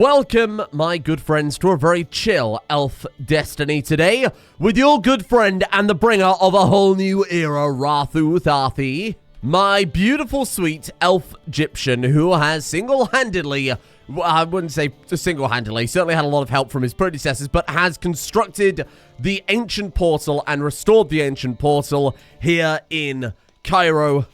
Welcome, my good friends, to a very chill elf destiny today with your good friend and the bringer of a whole new era, Þarþuþhaþhi, my beautiful, sweet elf Egyptian who has single-handedly, I wouldn't say single-handedly, certainly had a lot of help from his predecessors, but has constructed the ancient portal and restored the ancient portal here in Cairo.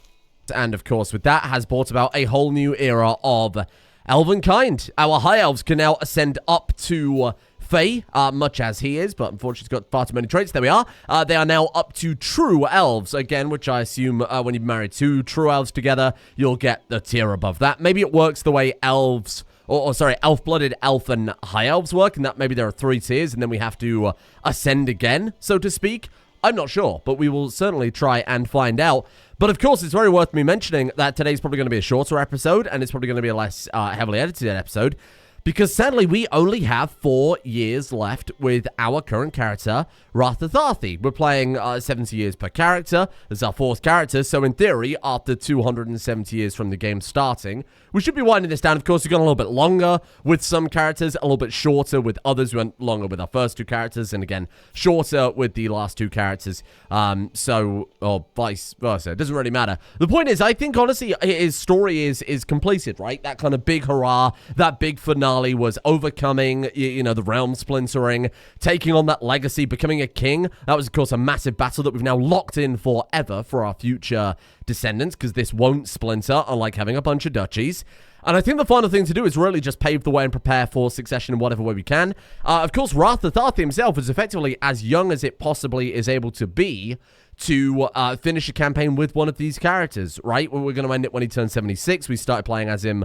And, of course, with that has brought about a whole new era of elvenkind. Our high elves can now ascend up to Fae, much as he is, but unfortunately he's got far too many traits. There we are. They are now up to true elves, again, which I assume when you marry two true elves together, you'll get the tier above that. Maybe it works the way elves, elf-blooded elf and high elves work, and that maybe there are 3 tiers, and then we have to ascend again, so to speak. I'm not sure, but we will certainly try and find out. But of course, it's very worth me mentioning that today's probably going to be a shorter episode, and it's probably going to be a less heavily edited episode, because sadly, we only have 4 years left with our current character, Þarþuþhaþhi. We're playing 70 years per character. This is our 4th character, so in theory, after 270 years from the game starting, we should be winding this down. Of course, we've gone a little bit longer with some characters, a little bit shorter with others. We went longer with our first 2 characters, and again, shorter with the last 2 characters. Or vice versa. It doesn't really matter. The point is, I think, honestly, his story is completed, right? That kind of big hurrah, that big finale was overcoming, you know, the realm splintering, taking on that legacy, becoming a king. That was, of course, a massive battle that we've now locked in forever for our future descendants, because this won't splinter, unlike having a bunch of duchies. And I think the final thing to do is really just pave the way and prepare for succession in whatever way we can. Of course, Þarþuþhaþhi himself is effectively as young as it possibly is able to be to finish a campaign with one of these characters, right? We're going to end it when he turns 76. We started playing as him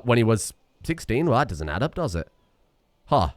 when he was 16. Well, that doesn't add up, does it? Huh.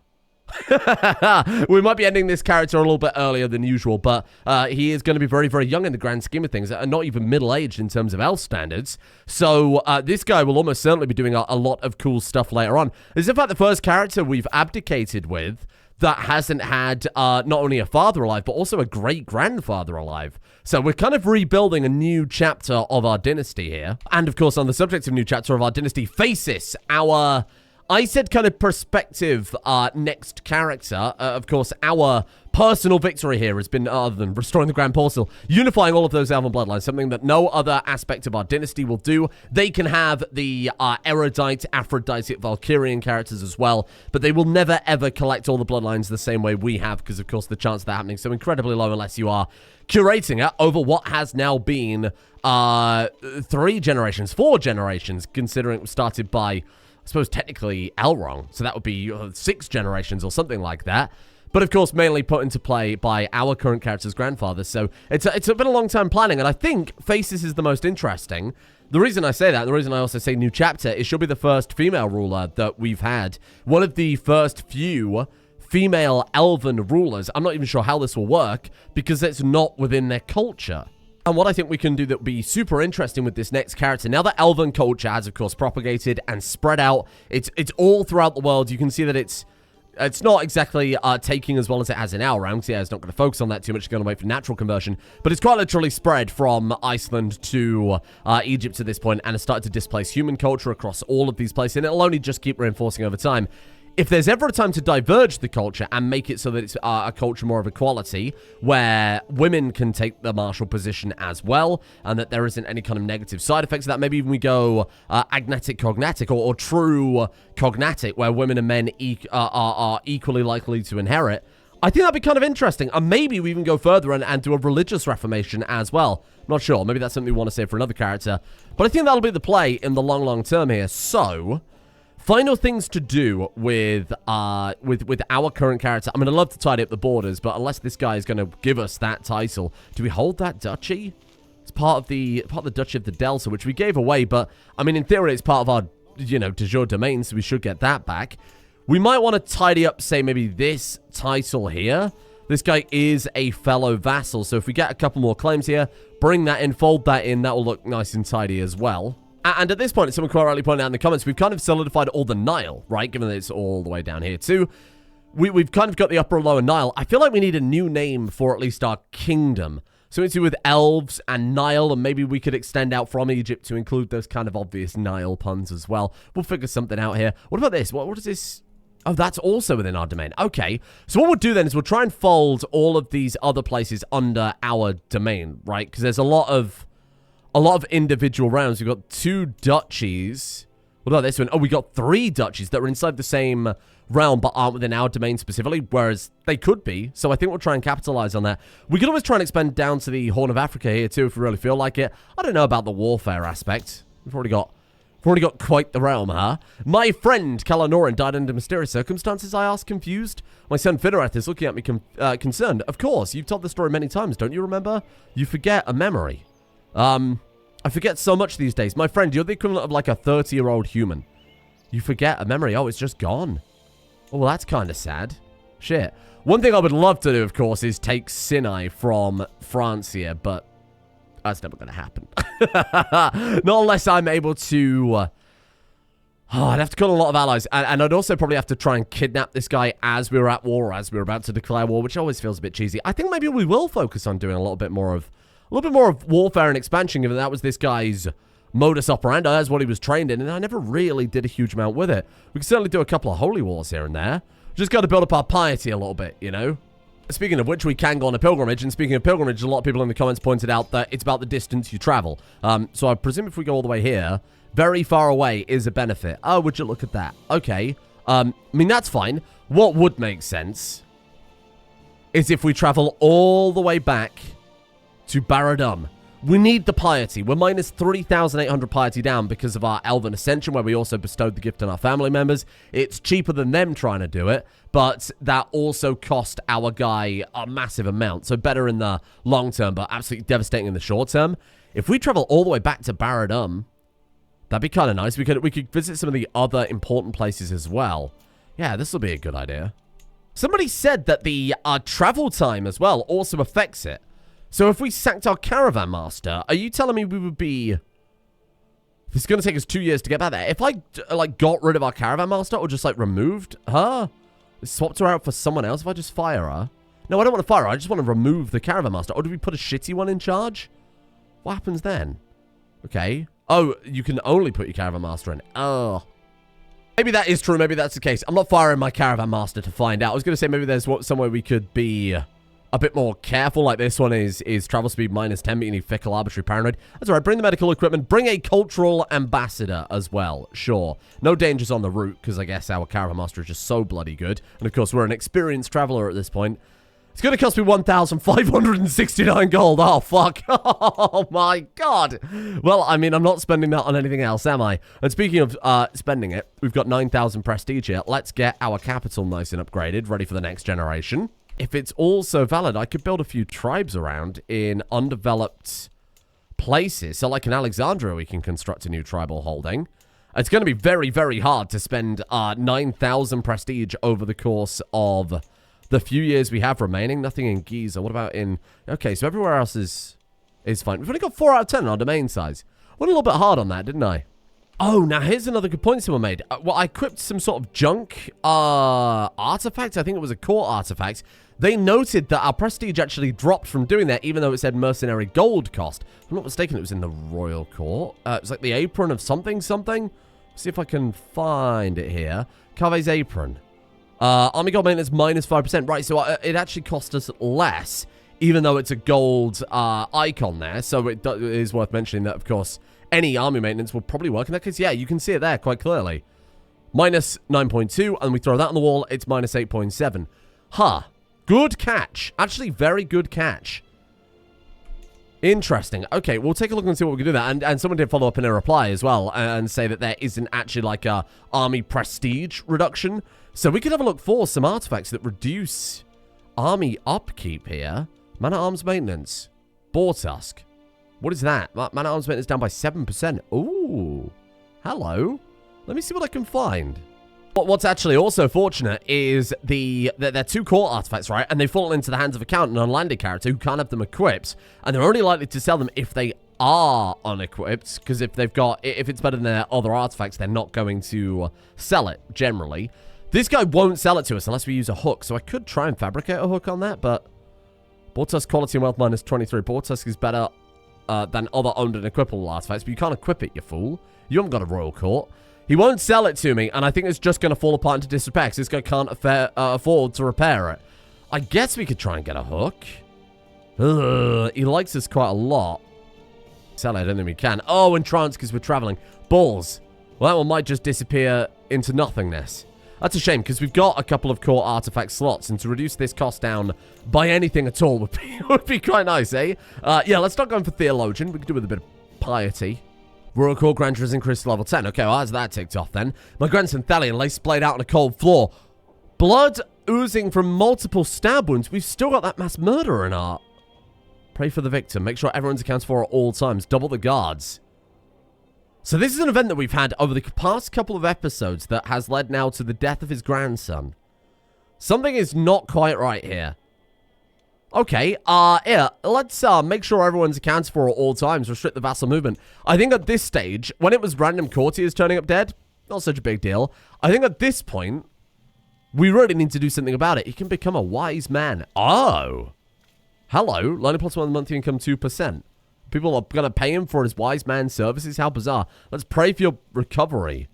We might be ending this character a little bit earlier than usual, but he is going to be very, very young in the grand scheme of things, and not even middle-aged in terms of elf standards. So this guy will almost certainly be doing a lot of cool stuff later on. This is, in fact, the first character we've abdicated with that hasn't had not only a father alive, but also a great-grandfather alive. So we're kind of rebuilding a new chapter of our dynasty here. And, of course, on the subject of new chapter of our dynasty, Faces, our, I said kind of perspective next character. Of course, our personal victory here has been, other than restoring the Grand Portal, unifying all of those elven bloodlines, something that no other aspect of our dynasty will do. They can have the erudite, Aphrodisiac, Valkyrian characters as well, but they will never, ever collect all the bloodlines the same way we have, because, of course, the chance of that happening is so incredibly low unless you are curating it over what has now been 4 generations, considering it was started by, I suppose, technically Elrond, so that would be 6 generations or something like that. But, of course, mainly put into play by our current character's grandfather. So it's been a long-time planning, and I think Faces is the most interesting. The reason I say that, and the reason I also say new chapter, is she'll be the first female ruler that we've had. One of the first few female elven rulers. I'm not even sure how this will work, because it's not within their culture. And what I think we can do that would be super interesting with this next character, now that elven culture has, of course, propagated and spread out, it's all throughout the world. You can see that it's not exactly taking as well as it has in our realm. So yeah, it's not going to focus on that too much. It's going to wait for natural conversion. But it's quite literally spread from Iceland to Egypt to this point, and has started to displace human culture across all of these places. And it'll only just keep reinforcing over time. If there's ever a time to diverge the culture and make it so that it's a culture more of equality, where women can take the martial position as well, and that there isn't any kind of negative side effects of that, maybe even we go agnatic cognatic, or true cognatic, where women and men are equally likely to inherit, I think that'd be kind of interesting. And maybe we even go further and do a religious reformation as well. I'm not sure. Maybe that's something we want to say for another character. But I think that'll be the play in the long, long term here. So final things to do with our current character. I'm going to love to tidy up the borders, but unless this guy is going to give us that title, do we hold that duchy? It's part of the Duchy of the Delta, which we gave away, but I mean, in theory, it's part of our, you know, de jure domain, so we should get that back. We might want to tidy up, say, maybe this title here. This guy is a fellow vassal, so if we get a couple more claims here, bring that in, fold that in, that will look nice and tidy as well. And at this point, someone quite rightly pointed out in the comments, we've kind of solidified all the Nile, right? Given that it's all the way down here too. We've kind of got the upper and lower Nile. I feel like we need a new name for at least our kingdom. something to do with Elves and Nile, and maybe we could extend out from Egypt to include those kind of obvious Nile puns as well. We'll figure something out here. What about this? What is this? Oh, that's also within our domain. Okay, so what we'll do then is we'll try and fold all of these other places under our domain, right? Because there's a lot of individual realms. We've got 2 duchies. What about this one? Oh, we got 3 duchies that are inside the same realm but aren't within our domain specifically, whereas they could be. So I think we'll try and capitalize on that. We could always try and expand down to the Horn of Africa here too if we really feel like it. I don't know about the warfare aspect. We've already got quite the realm, huh? My friend Kalanoran died under mysterious circumstances, I asked, confused. My son Fidorath is looking at me concerned. Of course, you've told the story many times, don't you remember? You forget a memory. I forget so much these days. My friend, you're the equivalent of like a 30-year-old human. You forget a memory. Oh, it's just gone. Oh, well, that's kind of sad. Shit. One thing I would love to do, of course, is take Sinai from France here, but that's never going to happen. Not unless I'm able to... I'd have to kill a lot of allies, and I'd also probably have to try and kidnap this guy as we were at war, or as we were about to declare war, which always feels a bit cheesy. I think maybe we will focus on doing a little bit more of warfare and expansion, given that was this guy's modus operandi. That's what he was trained in, and I never really did a huge amount with it. We can certainly do a couple of holy wars here and there. Just got to build up our piety a little bit, you know? Speaking of which, we can go on a pilgrimage, and speaking of pilgrimage, a lot of people in the comments pointed out that it's about the distance you travel. So I presume if we go all the way here, very far away is a benefit. Oh, would you look at that? Okay. I mean, that's fine. What would make sense is if we travel all the way back to Baradum. We need the piety. We're minus 3,800 piety down because of our Elven Ascension, where we also bestowed the gift on our family members. It's cheaper than them trying to do it, but that also cost our guy a massive amount. So better in the long term, but absolutely devastating in the short term. If we travel all the way back to Baradum, that'd be kind of nice. We could visit some of the other important places as well. Yeah, this will be a good idea. Somebody said that the travel time as well also affects it. So if we sacked our caravan master, are you telling me we would be... It's going to take us 2 years to get back there. If I, like, got rid of our caravan master or just, like, removed her, swapped her out for someone else, if I just fire her... No, I don't want to fire her. I just want to remove the caravan master. Or do we put a shitty one in charge? What happens then? Okay. Oh, you can only put your caravan master in. Oh. Maybe that is true. Maybe that's the case. I'm not firing my caravan master to find out. I was going to say maybe there's somewhere we could be... a bit more careful, like this one is travel speed minus 10, but you need fickle, arbitrary, paranoid. That's alright, bring the medical equipment, bring a cultural ambassador as well, sure. No dangers on the route, because I guess our caravan master is just so bloody good. And of course, we're an experienced traveler at this point. It's going to cost me 1,569 gold, oh fuck, oh my god. Well, I mean, I'm not spending that on anything else, am I? And speaking of spending it, we've got 9,000 prestige here. Let's get our capital nice and upgraded, ready for the next generation. If it's also valid, I could build a few tribes around in undeveloped places. So like in Alexandria, we can construct a new tribal holding. It's going to be very, very hard to spend 9,000 prestige over the course of the few years we have remaining. Nothing in Giza. What about in... Okay, so everywhere else is fine. We've only got 4 out of 10 on our domain size. Went a little bit hard on that, didn't I? Oh, now here's another good point someone made. Well, I equipped some sort of junk artifact. I think it was a court artifact. They noted that our prestige actually dropped from doing that, even though it said mercenary gold cost. If I'm not mistaken, it was in the royal court. It was like the apron of something. Let's see if I can find it here. Carve's apron. Army gold maintenance minus 5%. Right, so it actually cost us less, even though it's a gold icon there. So it is worth mentioning that, of course, any army maintenance will probably work. In that case, yeah, you can see it there quite clearly. Minus 9.2, and we throw that on the wall, it's minus 8.7. Huh. Good catch. Actually, very good catch. Interesting. Okay, we'll take a look and see what we can do there. And someone did follow up in a reply as well and say that there isn't actually like a army prestige reduction. So we could have a look for some artifacts that reduce army upkeep here. Man-at-arms maintenance. Boar tusk. What is that? Man-at-arms maintenance down by 7%. Ooh. Hello. Let me see what I can find. What's actually also fortunate is they're 2 court artifacts, right? And they fall into the hands of a count, an unlanded character who can't have them equipped. And they're only likely to sell them if they are unequipped. Because if it's better than their other artifacts, they're not going to sell it, generally. This guy won't sell it to us unless we use a hook. So I could try and fabricate a hook on that, but Bortusk quality and wealth minus 23. Bortusk is better than other owned and equipable artifacts, but you can't equip it, you fool. You haven't got a royal court. He won't sell it to me, and I think it's just going to fall apart into disrepair because this guy can't afford to repair it. I guess we could try and get a hook. Ugh, he likes us quite a lot. Sell it, I don't think we can. Oh, and trance because we're traveling. Balls. Well, that one might just disappear into nothingness. That's a shame because we've got a couple of core artifact slots, and to reduce this cost down by anything at all would be quite nice, eh? Yeah, let's start going for Theologian. We could do with a bit of piety. Royal Court Grandeur is increased to level 10. Okay, well, that's that ticked off then. My grandson Thalion lay splayed out on a cold floor. Blood oozing from multiple stab wounds. We've still got that mass murderer in our... Pray for the victim. Make sure everyone's accounted for at all times. Double the guards. So this is an event that we've had over the past couple of episodes that has led now to the death of his grandson. Something is not quite right here. Okay, yeah, let's make sure everyone's accounted for at all times. Restrict the vassal movement. I think at this stage, when it was random courtiers turning up dead, not such a big deal. I think at this point, we really need to do something about it. He can become a wise man. Oh. Hello, learning plus 1 monthly income 2%. People are going to pay him for his wise man services? How bizarre. Let's pray for your recovery.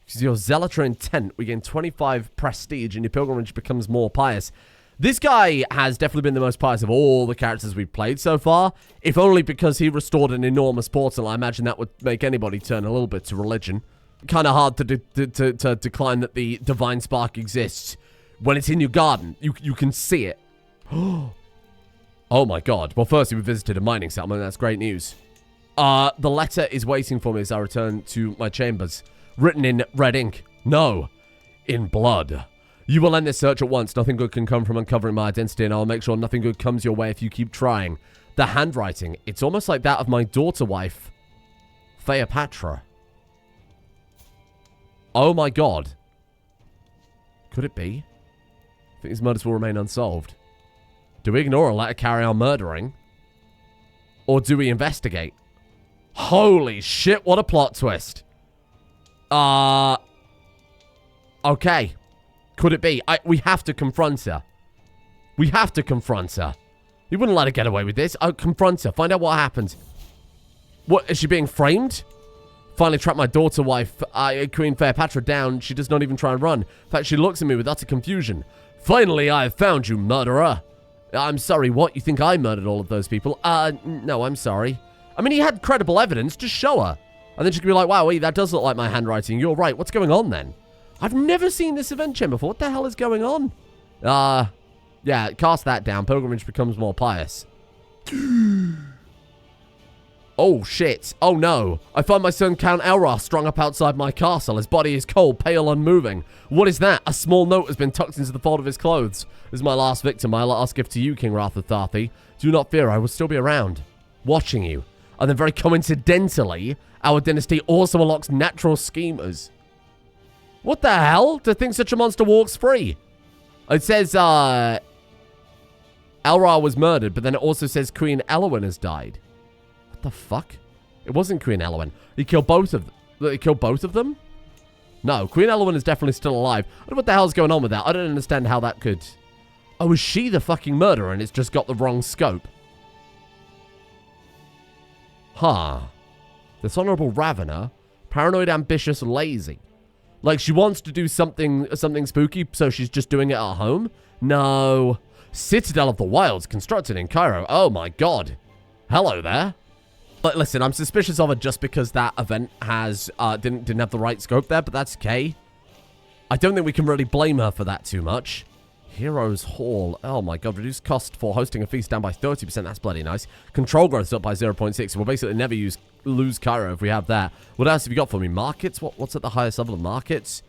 Because your zealotry intent, we gain 25 prestige and your pilgrimage becomes more pious. This guy has definitely been the most pious of all the characters we've played so far. If only because he restored an enormous portal. I imagine that would make anybody turn a little bit to religion. Kind of hard to decline that the divine spark exists. When it's in your garden, you can see it. Oh my god. Well, firstly, we visited a mining settlement. That's great news. The letter is waiting for me as I return to my chambers. Written in red ink. No. In blood. You will end this search at once. Nothing good can come from uncovering my identity, and I'll make sure nothing good comes your way if you keep trying. The handwriting. It's almost like that of my daughter wife, Theopatra. Oh my god. Could it be? I think these murders will remain unsolved. Do we ignore or let her carry on murdering? Or do we investigate? Holy shit, what a plot twist. Okay. Could it be? We have to confront her. We have to confront her. You wouldn't let her get away with this. Confront her. Find out what happened. What, is she being framed? Finally tracked my daughter wife, Queen Theopatra, down. She does not even try and run. In fact, she looks at me with utter confusion. Finally, I have found you, murderer. I'm sorry, what? You think I murdered all of those people? No, I'm sorry. I mean, he had credible evidence. Just show her. And then she could be like, wow, wait, that does look like my handwriting. You're right. What's going on then? I've never seen this event chain before. What the hell is going on? Yeah, cast that down. Pilgrimage becomes more pious. Oh, shit. Oh, no. I find my son Count Elra strung up outside my castle. His body is cold, pale, unmoving. What is that? A small note has been tucked into the fold of his clothes. This is my last victim. My last gift to you, King Þarþuþhaþhi. Do not fear. I will still be around, watching you. And then very coincidentally, our dynasty also unlocks natural schemers. What the hell? To think such a monster walks free? It says, Elra was murdered, but then it also says Queen Elwyn has died. What the fuck? It wasn't Queen Elwyn. He killed both of them. He killed both of them? No, Queen Elwyn is definitely still alive. I don't know what the hell's going on with that. I don't understand how that could... Oh, is she the fucking murderer and it's just got the wrong scope? Huh. Dishonorable Ravener. Paranoid, ambitious, lazy. Like, she wants to do something spooky, so she's just doing it at home? No. Citadel of the Wilds, constructed in Cairo. Oh my god. Hello there. But listen, I'm suspicious of her just because that event has didn't have the right scope there, but that's okay. I don't think we can really blame her for that too much. Heroes Hall. Oh my god, reduced cost for hosting a feast down by 30%. That's bloody nice. Control growth's up by 0.6. So we'll basically never lose Cairo if we have that. What else have you got for me? Markets? What's at the highest level of markets?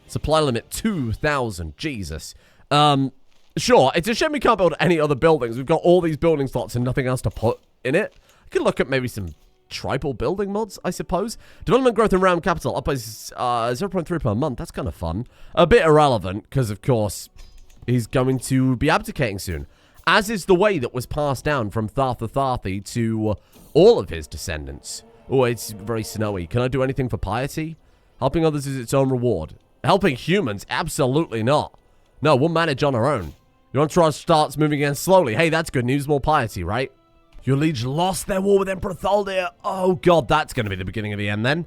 Supply limit 2,000. Jesus. Sure, it's a shame we can't build any other buildings. We've got all these building slots and nothing else to put in it. I could look at maybe some tribal building mods, I suppose. Development growth in round capital up by 0.3 per month. That's kind of fun. A bit irrelevant because, of course, he's going to be abdicating soon. As is the way that was passed down from Þarþuþhaþhi to all of his descendants. Oh, it's very snowy. Can I do anything for piety? Helping others is its own reward. Helping humans? Absolutely not. No, we'll manage on our own. Your entourage starts moving again slowly. Hey, that's good news. More piety, right? Your liege lost their war with Emperor Þarþuþhaþhi. Oh, God, that's going to be the beginning of the end, then.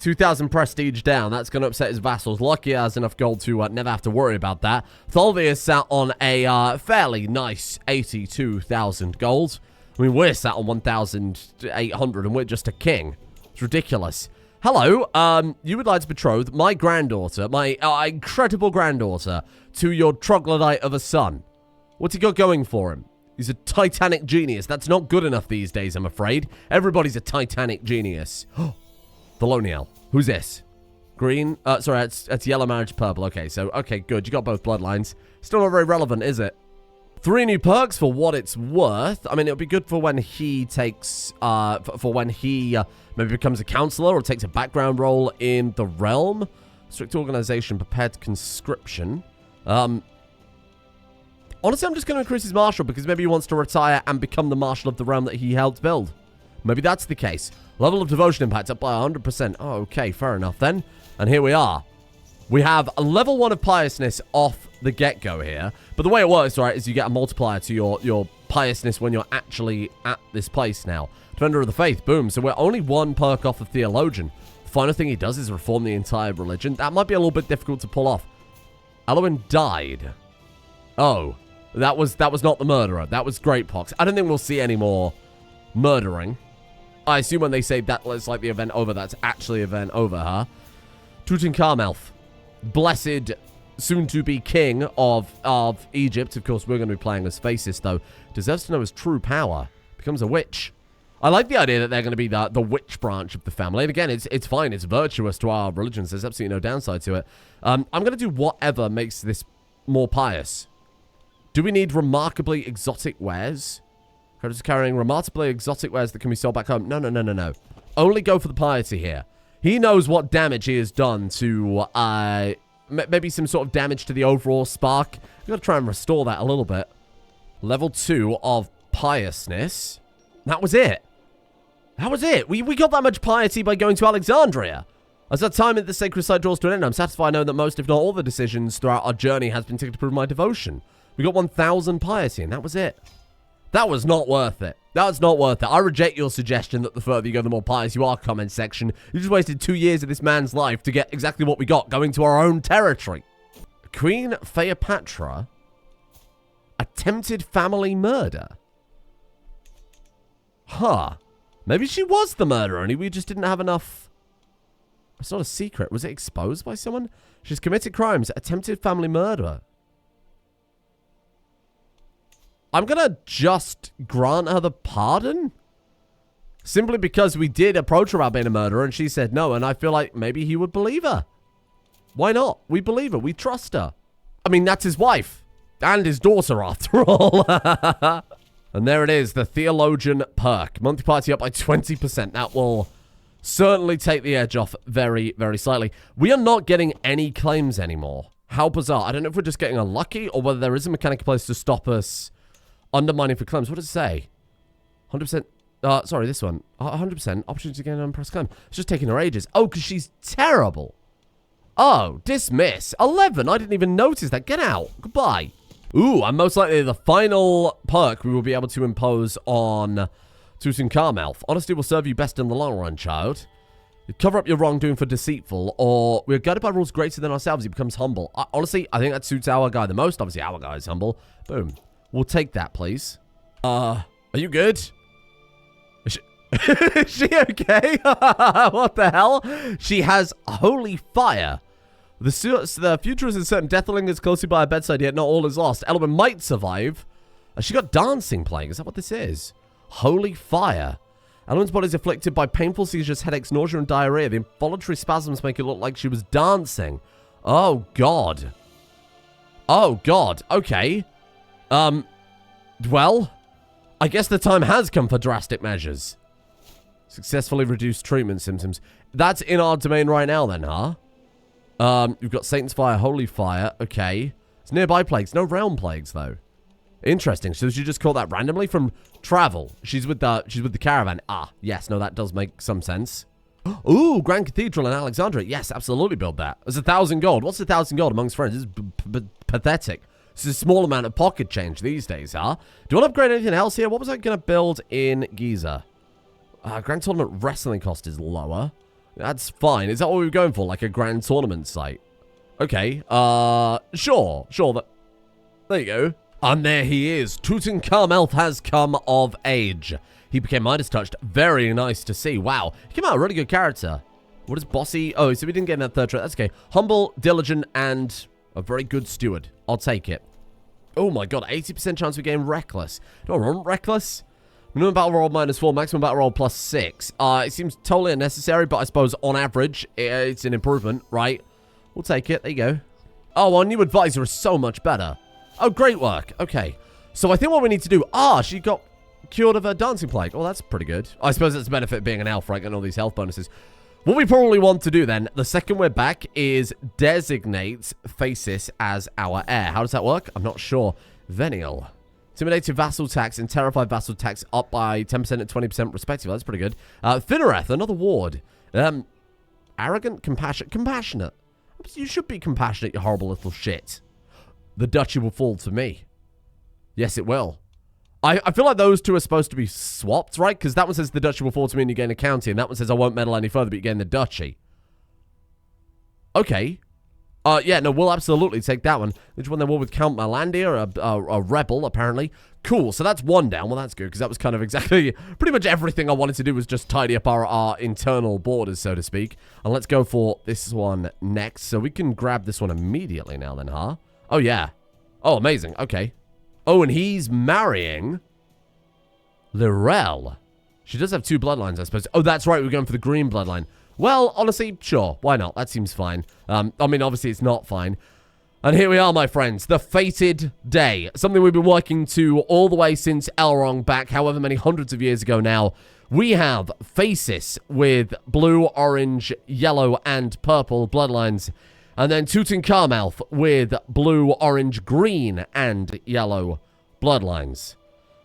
2,000 prestige down. That's going to upset his vassals. Lucky he has enough gold to never have to worry about that. Þarþuþhaþhi is sat on a fairly nice 82,000 gold. I mean, we're sat on 1,800, and we're just a king. It's ridiculous. Hello, you would like to betroth my granddaughter, my incredible granddaughter, to your troglodyte of a son. What's he got going for him? He's a titanic genius. That's not good enough these days, I'm afraid. Everybody's a titanic genius. Theloniel. Who's this? Green? Sorry, it's yellow marriage purple. Okay, so, okay, good. You got both bloodlines. Still not very relevant, is it? 3 new perks for what it's worth. I mean, it'll be good for when he takes, for when he maybe becomes a counselor or takes a background role in the realm. Strict organization, prepared conscription. Honestly, I'm just going to increase his marshal because maybe he wants to retire and become the marshal of the realm that he helped build. Maybe that's the case. Level of devotion impact up by 100%. Oh, okay, fair enough then. And here we are. We have a level 1 of piousness off the get-go here. But the way it works, right, is you get a multiplier to your piousness when you're actually at this place now. Defender of the Faith, boom. So we're only 1 perk off of Theologian. The final thing he does is reform the entire religion. That might be a little bit difficult to pull off. Eloin died. Oh, that was not the murderer. That was Great Pox. I don't think we'll see any more murdering. I assume when they say that it's like the event over, that's actually event over, huh? Tutankhamun, blessed soon-to-be king of Egypt. Of course, we're going to be playing as Faces, though. Deserves to know his true power. Becomes a witch. I like the idea that they're going to be the witch branch of the family. And again, it's fine. It's virtuous to our religions. There's absolutely no downside to it. I'm going to do whatever makes this more pious. Do we need remarkably exotic wares? Creditors carrying remarkably exotic wares that can be sold back home. No. Only go for the piety here. He knows what damage he has done to, maybe some sort of damage to the overall spark. We've got to try and restore that a little bit. Level 2 of piousness. That was it. That was it. We got that much piety by going to Alexandria. As our time at the sacred site draws to an end, I'm satisfied knowing that most, if not all, the decisions throughout our journey has been taken to prove my devotion. We got 1,000 piety, and that was it. That was not worth it. That was not worth it. I reject your suggestion that the further you go, the more pious you are, comment section. You just wasted 2 years of this man's life to get exactly what we got, going to our own territory. Queen Phaeopatra attempted family murder. Huh. Maybe she was the murderer, and we just didn't have enough. It's not a secret. Was it exposed by someone? She's committed crimes. Attempted family murder. I'm going to just grant her the pardon. Simply because we did approach her about being a murderer, and she said no, and I feel like maybe he would believe her. Why not? We believe her. We trust her. I mean, that's his wife. And his daughter, after all. And there it is, the Theologian perk. Monthly party up by 20%. That will certainly take the edge off very, very slightly. We are not getting any claims anymore. How bizarre. I don't know if we're just getting unlucky or whether there is a mechanical place to stop us undermining for claims. What does it say? 100%. Sorry, this one. 100%. Opportunity to gain an unpressed claim. It's just taking her ages. Oh, because she's terrible. Oh, dismiss. 11. I didn't even notice that. Get out. Goodbye. Ooh, and most likely the final perk we will be able to impose on Tutankhamun. Honesty will serve you best in the long run, child. You cover up your wrongdoing for deceitful, or we're guided by rules greater than ourselves. He becomes humble. Honestly, I think that suits our guy the most. Obviously, our guy is humble. Boom. We'll take that, please. Are you good? Is she okay? What the hell? She has holy fire. The future is uncertain. Death lingers closely by her bedside, yet not all is lost. Element might survive. She got dancing playing. Is that what this is? Holy fire. Element's body is afflicted by painful seizures, headaches, nausea, and diarrhea. The involuntary spasms make it look like she was dancing. Oh, God. Oh, God. Okay. Well, I guess the time has come for drastic measures. Successfully reduced treatment symptoms. That's in our domain right now, then, huh? You've got Satan's Fire, Holy Fire. Okay. It's nearby plagues. No realm plagues, though. Interesting. So she just caught that randomly from travel. She's with the caravan. Ah, yes. No, that does make some sense. Ooh, Grand Cathedral in Alexandria. Yes, absolutely build that. There's 1,000 gold. What's 1,000 gold amongst friends? This is pathetic. It's a small amount of pocket change these days, huh? Do you want to upgrade anything else here? What was I going to build in Giza? Grand Tournament wrestling cost is lower. That's fine. Is that what we were going for? Like a Grand Tournament site? Okay. Sure. There you go. And there he is. Tutankhamun Elf has come of age. He became Midas touched. Very nice to see. Wow. He came out a really good character. What is bossy? Oh, so we didn't get in that third trait. That's okay. Humble, diligent, and a very good steward. I'll take it. Oh my god. 80% chance we gain reckless. Do I want reckless? Minimum battle roll -4, maximum battle roll +6. It seems totally unnecessary, but I suppose on average, it's an improvement, right? We'll take it. There you go. Oh, our new advisor is so much better. Oh, great work. Okay. So I think what we need to do... she got cured of her dancing plague. Oh, that's pretty good. I suppose it's a benefit of being an elf, right? Getting all these health bonuses. What we probably want to do then, the second we're back, is designate Phasis as our heir. How does that work? I'm not sure. Venial. Intimidated vassal tax and terrified vassal tax up by 10% and 20% respectively. That's pretty good. Finnereth, another ward. Arrogant, compassionate. You should be compassionate, you horrible little shit. The duchy will fall to me. Yes, it will. I feel like those two are supposed to be swapped, right? Because that one says the duchy will fall to me and you gain a county, and that one says I won't meddle any further, but you gain the duchy. Okay. Yeah, no, we'll absolutely take that one. Which one they were with Count Malandia, a rebel, apparently. Cool, so that's one down. Well, that's good, because that was kind of exactly... Pretty much everything I wanted to do was just tidy up our internal borders, so to speak. And let's go for this one next. So we can grab this one immediately now then, huh? Oh, yeah. Oh, amazing. Okay. Oh, and he's marrying... Lirel. She does have 2 bloodlines, I suppose. Oh, that's right, we're going for the green bloodline. Well, honestly, sure. Why not? That seems fine. I mean, obviously, it's not fine. And here we are, my friends. The fated day. Something we've been working to all the way since Elrond back, however many hundreds of years ago now. We have Phasis with blue, orange, yellow, and purple bloodlines. And then Tutankhamun Elf with blue, orange, green, and yellow bloodlines.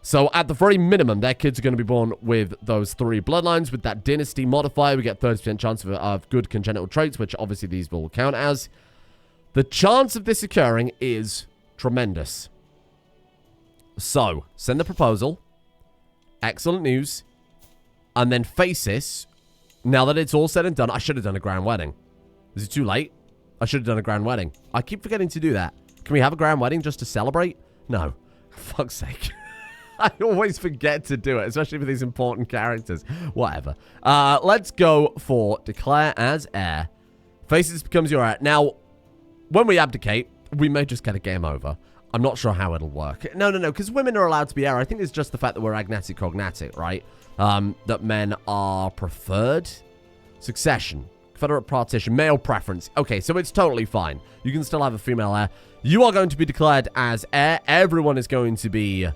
So, at the very minimum, their kids are going to be born with those 3 bloodlines. With that dynasty modifier, we get 30% chance of good congenital traits, which obviously these will count as. The chance of this occurring is tremendous. So, send the proposal. Excellent news. And then Phasis. Now that it's all said and done, I should have done a grand wedding. Is it too late? I should have done a grand wedding. I keep forgetting to do that. Can we have a grand wedding just to celebrate? No. For fuck's sake. I always forget to do it, especially for these important characters. Whatever. Let's go for declare as heir. Phasis becomes your heir. Now, when we abdicate, we may just get a game over. I'm not sure how it'll work. No, because women are allowed to be heir. I think it's just the fact that we're agnatic cognatic, right? That men are preferred. Succession. Confederate partition. Male preference. Okay, so it's totally fine. You can still have a female heir. You are going to be declared as heir. Everyone is going to be...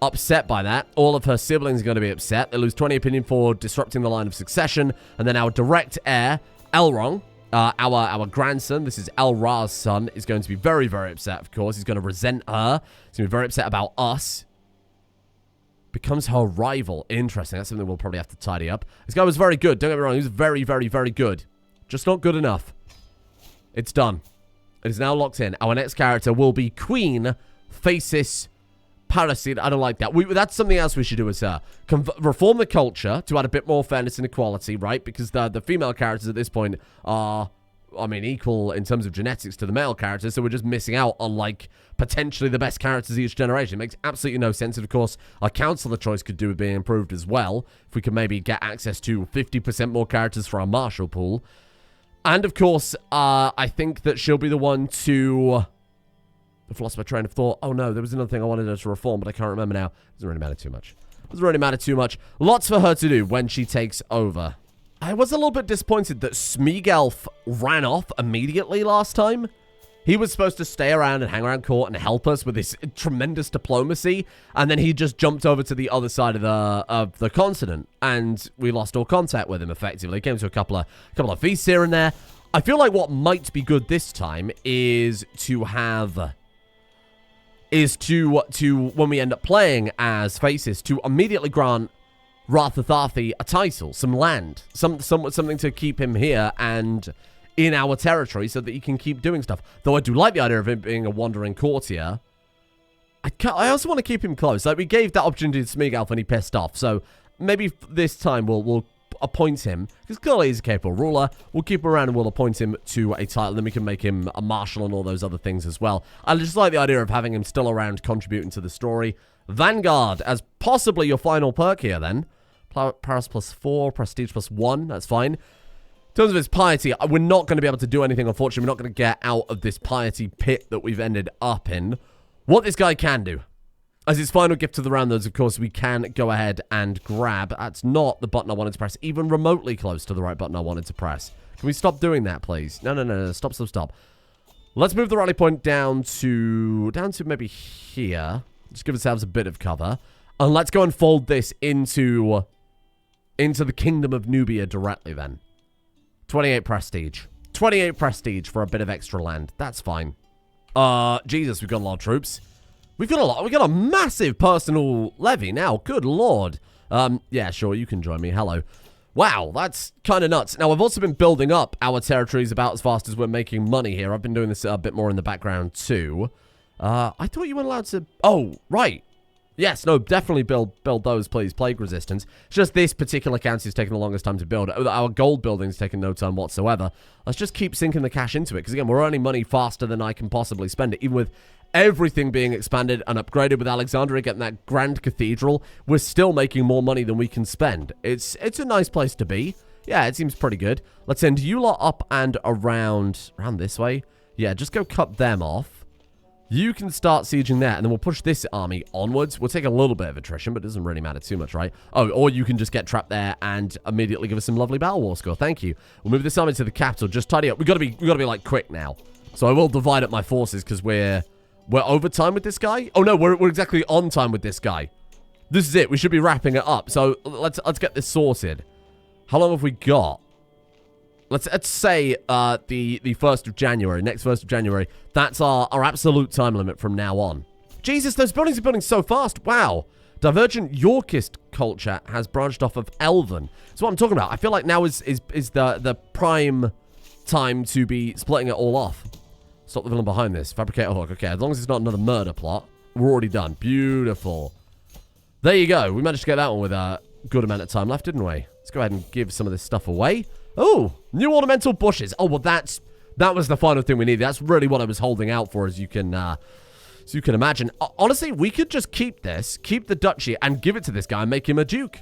upset by that. All of her siblings are going to be upset. They lose 20 opinion for disrupting the line of succession. And then our direct heir, Elrond, our grandson, this is Elra's son, is going to be very, very upset, of course. He's going to resent her. He's going to be very upset about us. Becomes her rival. Interesting. That's something we'll probably have to tidy up. This guy was very good. Don't get me wrong. He was very, very, very good. Just not good enough. It's done. It is now locked in. Our next character will be Queen Phasis Parasite. I don't like that. That's something else we should do as her. Reform the culture to add a bit more fairness and equality, right? Because the female characters at this point are, I mean, equal in terms of genetics to the male characters, so we're just missing out on, like, potentially the best characters each generation. It makes absolutely no sense. And, of course, our counselor choice could do with being improved as well. If we could maybe get access to 50% more characters for our martial pool. And, of course, I think that she'll be the one to... I've lost my train of thought. Oh, no, there was another thing I wanted her to reform, but I can't remember now. Doesn't really matter too much. Doesn't really matter too much. Lots for her to do when she takes over. I was a little bit disappointed that Smeagolf ran off immediately last time. He was supposed to stay around and hang around court and help us with this tremendous diplomacy, and then he just jumped over to the other side of the continent, and we lost all contact with him, effectively. Came to a couple of feasts here and there. I feel like what might be good this time is to have... when we end up playing as Phasis, to immediately grant Þarþuþhaþhi a title, some land, something to keep him here, and in our territory so that he can keep doing stuff. Though I do like the idea of him being a wandering courtier. I also want to keep him close. Like, we gave that opportunity to Smeagolf and he pissed off. So maybe this time we'll appoint him, because clearly he's a capable ruler. We'll keep him around and we'll appoint him to a title. Then we can make him a marshal and all those other things as well. I just like the idea of having him still around contributing to the story. Vanguard as possibly your final perk here then. Paris +4, prestige +1. That's fine. In terms of his piety, we're not going to be able to do anything, unfortunately. We're not going to get out of this piety pit that we've ended up in. What this guy can do, as his final gift to the round, of course, we can go ahead and grab. That's not the button I wanted to press, even remotely close to the right button I wanted to press. Can we stop doing that, please? No. Stop. Let's move the rally point down to maybe here. Just give ourselves a bit of cover. And let's go and fold this into the Kingdom of Nubia directly then. 28 prestige. 28 prestige for a bit of extra land. That's fine. Jesus, we've got a lot of troops. We've got a massive personal levy now. Good lord. Yeah, sure, you can join me. Hello. Wow, that's kind of nuts. Now, I've also been building up our territories about as fast as we're making money here. I've been doing this a bit more in the background, too. I thought you weren't allowed to... Oh, right. Yes, no, definitely build those, please. Plague resistance. It's just this particular county is taking the longest time to build. Our gold building's taking no time whatsoever. Let's just keep sinking the cash into it, because, again, we're earning money faster than I can possibly spend it. Even with everything being expanded and upgraded, with Alexandria getting that grand cathedral, we're still making more money than we can spend. It's a nice place to be. Yeah, it seems pretty good. Let's send you lot up and around this way. Yeah, just go cut them off. You can start sieging that, and then we'll push this army onwards. We'll take a little bit of attrition, but it doesn't really matter too much, right? Oh, or you can just get trapped there and immediately give us some lovely battle war score. Thank you. We'll move this army to the capital. Just tidy up. We gotta be like quick now. So I will divide up my forces because we're over time with this guy. Oh no, we're exactly on time with this guy. This is it. We should be wrapping it up. So let's get this sorted. How long have we got? Let's say the 1st of January, next 1st of January. That's our absolute time limit from now on. Jesus, those buildings are building so fast. Wow. Divergent Yorkist culture has branched off of Elven. That's what I'm talking about. I feel like now is the prime time to be splitting it all off. Stop the villain behind this. Fabricate a hook. Okay, as long as it's not another murder plot, we're already done. Beautiful. There you go. We managed to get that one with a good amount of time left, didn't we? Let's go ahead and give some of this stuff away. Oh, new ornamental bushes. Oh, well, that was the final thing we needed. That's really what I was holding out for, as you can imagine. Honestly, we could just keep this, keep the duchy, and give it to this guy and make him a duke.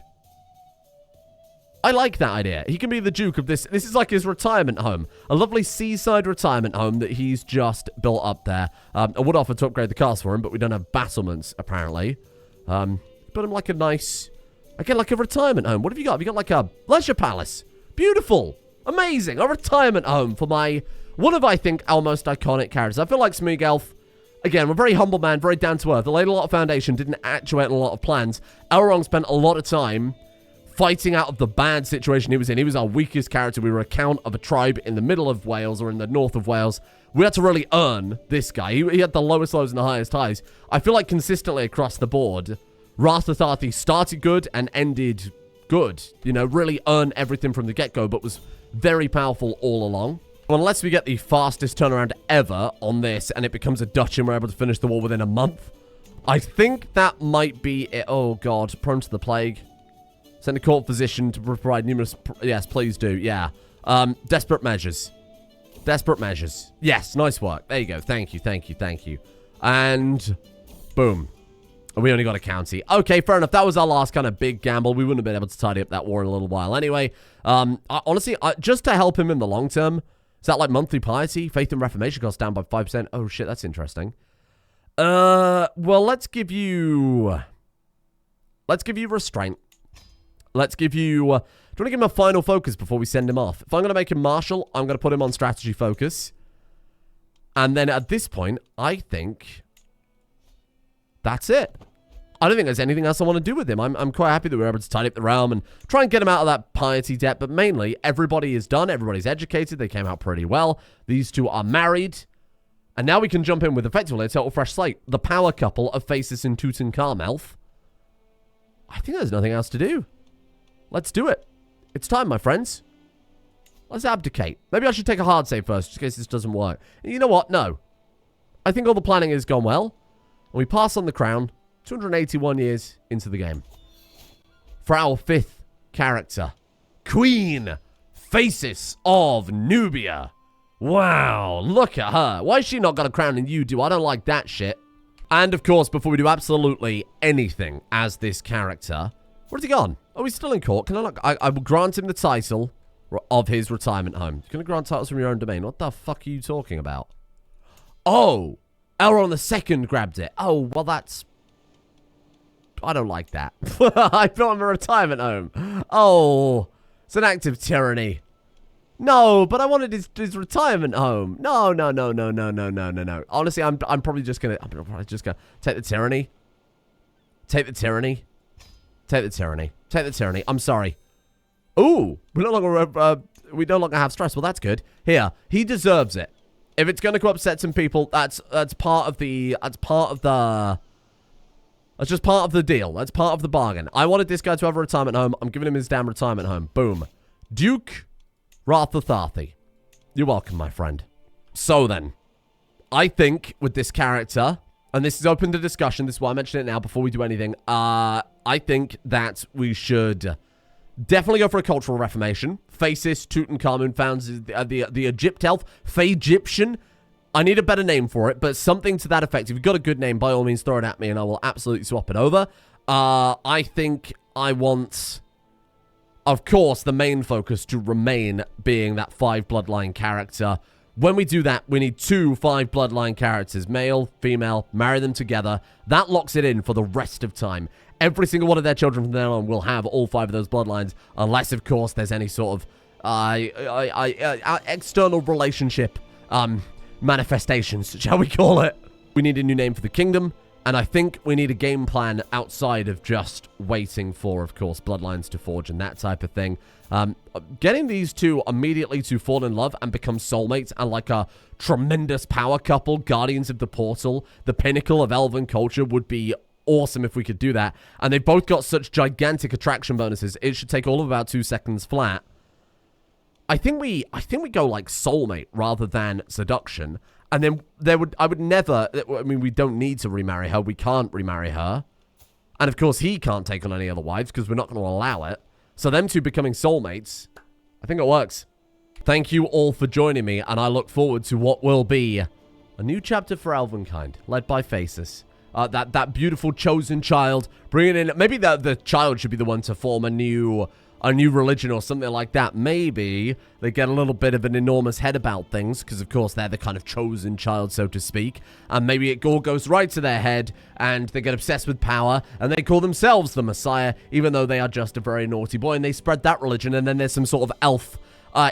I like that idea. He can be the duke of this. This is like his retirement home. A lovely seaside retirement home that he's just built up there. I would offer to upgrade the castle for him, but we don't have battlements, apparently. Build him like a nice... Again, like a retirement home. What have you got? Have you got like a leisure palace? Beautiful. Amazing. A retirement home for one of, I think, our most iconic characters. I feel like Smeagolf, again, we're a very humble man, very down to earth. They laid a lot of foundation, didn't actuate a lot of plans. Elrond spent a lot of time fighting out of the bad situation he was in. He was our weakest character. We were a count of a tribe in the middle of Wales or in the north of Wales. We had to really earn this guy. He had the lowest lows and the highest highs. I feel like consistently across the board, Þarþuþhaþhi started good and ended good. You know, really earned everything from the get-go, but was very powerful all along. Unless we get the fastest turnaround ever on this and it becomes a duchy and we're able to finish the war within a month, I think that might be it. Oh, God. Prone to the plague. Send a court physician to provide numerous... Yes, please do. Yeah. Desperate measures. Desperate measures. Yes, nice work. There you go. Thank you. And... boom. We only got a county. Okay, fair enough. That was our last kind of big gamble. We wouldn't have been able to tidy up that war in a little while anyway. Honestly, just to help him in the long term, is that like monthly piety? Faith and Reformation costs down by 5%. Oh, shit, that's interesting. Well, let's give you restraint. Let's give you... do you want to give him a final focus before we send him off? If I'm going to make him marshal, I'm going to put him on strategy focus. And then at this point, I think... that's it. I don't think there's anything else I want to do with him. I'm quite happy that we're able to tidy up the realm and try and get him out of that piety debt. But mainly, everybody is done. Everybody's educated. They came out pretty well. These two are married. And now we can jump in with effectively a total fresh slate. The power couple of Faces in Tutankhamun. I think there's nothing else to do. Let's do it. It's time, my friends. Let's abdicate. Maybe I should take a hard save first, just in case this doesn't work. And you know what? No. I think all the planning has gone well. And we pass on the crown 281 years into the game. For our 5th character, Queen Faces of Nubia. Wow, look at her. Why has she not got a crown and you do? I don't like that shit. And of course, before we do absolutely anything as this character, where's he gone? Oh, he's still in court. Can I not? I will grant him the title of his retirement home. You're going to grant titles from your own domain. What the fuck are you talking about? Oh, Elrond II grabbed it. Oh, well, that's... I don't like that. I built him a retirement home. Oh, it's an act of tyranny. No, but I wanted his retirement home. No. Honestly, I'm probably just gonna take the tyranny. Take the tyranny. Take the tyranny. Take the tyranny. I'm sorry. Ooh, we no longer have stress. Well, that's good. Here, he deserves it. If it's gonna go upset some people, that's part of the That's just part of the deal. That's part of the bargain. I wanted this guy to have a retirement home. I'm giving him his damn retirement home. Boom. Duke Þarþuþhaþhi. You're welcome, my friend. So then, I think with this character, and this is open to discussion, this is why I mention it now before we do anything, I think that we should definitely go for a cultural reformation. Faces, Tutankhamun founds the Egypt elf, Egyptian. I need a better name for it, but something to that effect. If you've got a good name, by all means, throw it at me and I will absolutely swap it over. I think I want, of course, the main focus to remain being that 5 bloodline character. When we do that, we need 2 5 bloodline characters, male, female, marry them together. That locks it in for the rest of time. Every single one of their children from then on will have all 5 of those bloodlines, unless, of course, there's any sort of external relationship manifestations, shall we call it. We need a new name for the kingdom, and I think we need a game plan outside of just waiting for, of course, bloodlines to forge and that type of thing. Getting these 2 immediately to fall in love and become soulmates and like a tremendous power couple, guardians of the portal, the pinnacle of elven culture, would be awesome if we could do that. And they've both got such gigantic attraction bonuses. It should take all of about 2 seconds flat. I think we go like soulmate rather than seduction, and then I would never. I mean, we don't need to remarry her. We can't remarry her, and of course he can't take on any other wives because we're not going to allow it. So them 2 becoming soulmates, I think it works. Thank you all for joining me, and I look forward to what will be a new chapter for Elvenkind, led by Faces. That beautiful chosen child, bringing in. Maybe the child should be the one to form a new religion or something like that. Maybe they get a little bit of an enormous head about things because, of course, they're the kind of chosen child, so to speak. And maybe it all goes right to their head and they get obsessed with power and they call themselves the Messiah, even though they are just a very naughty boy, and they spread that religion. And then there's some sort of elf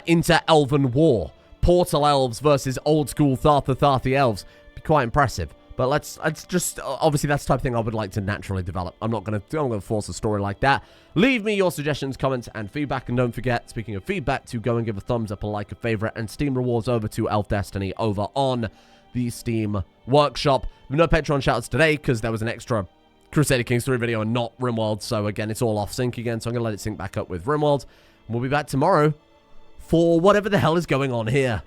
inter-elven war. Portal elves versus old school Þarþuþhaþhi elves. Be quite impressive. But let's just, obviously that's the type of thing I would like to naturally develop. I'm not going to force a story like that. Leave me your suggestions, comments, and feedback. And don't forget, speaking of feedback, to go and give a thumbs up, a like, a favorite, and Steam rewards over to Elf Destiny over on the Steam Workshop. No Patreon shoutouts today because there was an extra Crusader Kings 3 video and not RimWorld. So again, it's all off sync again. So I'm going to let it sync back up with RimWorld. And we'll be back tomorrow for whatever the hell is going on here.